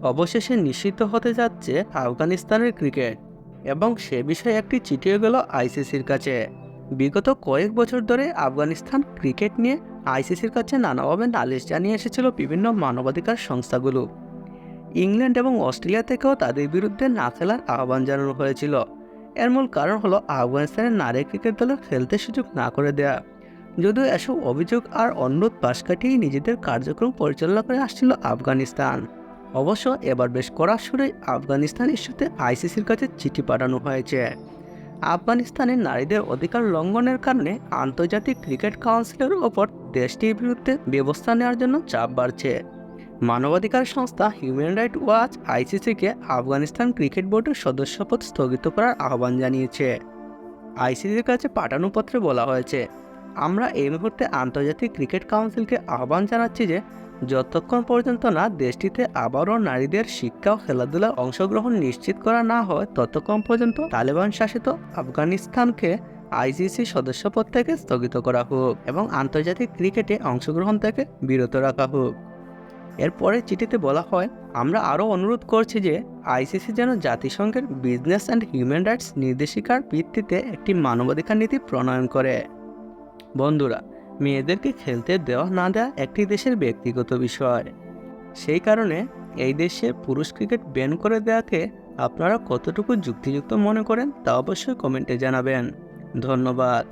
অবশেষে নিষিদ্ধ হতে যাচ্ছে আফগানিস্তানের ক্রিকেট, এবং সে বিষয়ে একটি চিঠিও গেল আইসিসির কাছে। বিগত কয়েক বছর ধরে আফগানিস্তান ক্রিকেট নিয়ে আইসিসির কাছে নানাভাবে নালিশ জানিয়ে এসেছিল বিভিন্ন মানবাধিকার সংস্থাগুলো। ইংল্যান্ড এবং অস্ট্রেলিয়া থেকেও তাদের বিরুদ্ধে না খেলার আহ্বান জানানো হয়েছিল। এর মূল কারণ হলো আফগানিস্তানের নারী ক্রিকেট দলের খেলতে সুযোগ না করে দেয়া। যদিও এসব অভিযোগ আর অনুরোধ পাশ কাটিয়ে নিজেদের কার্যক্রম পরিচালনা করে আসছিল আফগানিস্তান। অবশ্য এবার বেশ কড়া সুরে আফগানিস্তান ইস্যুতে আইসিসির কাছে চিঠি পাঠানো হয়েছে। আফগানিস্তানের নারীদের অধিকার লঙ্ঘনের কারণে আন্তর্জাতিক ক্রিকেট কাউন্সিলের ওপর দেশটির বিরুদ্ধে ব্যবস্থা নেওয়ার জন্য চাপ বাড়ছে। মানবাধিকার সংস্থা হিউম্যান রাইটস ওয়াচ আইসিসিকে আফগানিস্তান ক্রিকেট বোর্ডের সদস্যপদ স্থগিত করার আহ্বান জানিয়েছে। আইসিসির কাছে পাঠানো পত্রে বলা হয়েছে, আমরা এই মুহূর্তে আন্তর্জাতিক ক্রিকেট কাউন্সিলকে আহ্বান জানাচ্ছি যে যতক্ষণ পর্যন্ত না দেশটিতে আবারও নারীদের শিক্ষা ও খেলাধুলায় অংশগ্রহণ নিশ্চিত করা না হয় ততক্ষণ পর্যন্ত তালেবান শাসিত আফগানিস্তানকে আইসিসি সদস্যপদ থেকে স্থগিত করা হোক এবং আন্তর্জাতিক ক্রিকেটে অংশগ্রহণ থেকে বিরত রাখা হোক। এরপরে চিঠিতে বলা হয়, আমরা আরও অনুরোধ করছি যে আইসিসি যেন জাতিসংঘের বিজনেস অ্যান্ড হিউম্যান রাইটস নির্দেশিকার ভিত্তিতে একটি মানবাধিকার নীতি প্রণয়ন করে। বন্ধুরা, মেয়েদেরকে খেলতে দেওয়া না দেওয়া একটি দেশের ব্যক্তিগত বিষয়। সেই কারণে এই দেশে পুরুষ ক্রিকেট ব্যান করে দেওয়াকে আপনারা কতটুকু যুক্তিযুক্ত মনে করেন তা অবশ্যই কমেন্টে জানাবেন। ধন্যবাদ।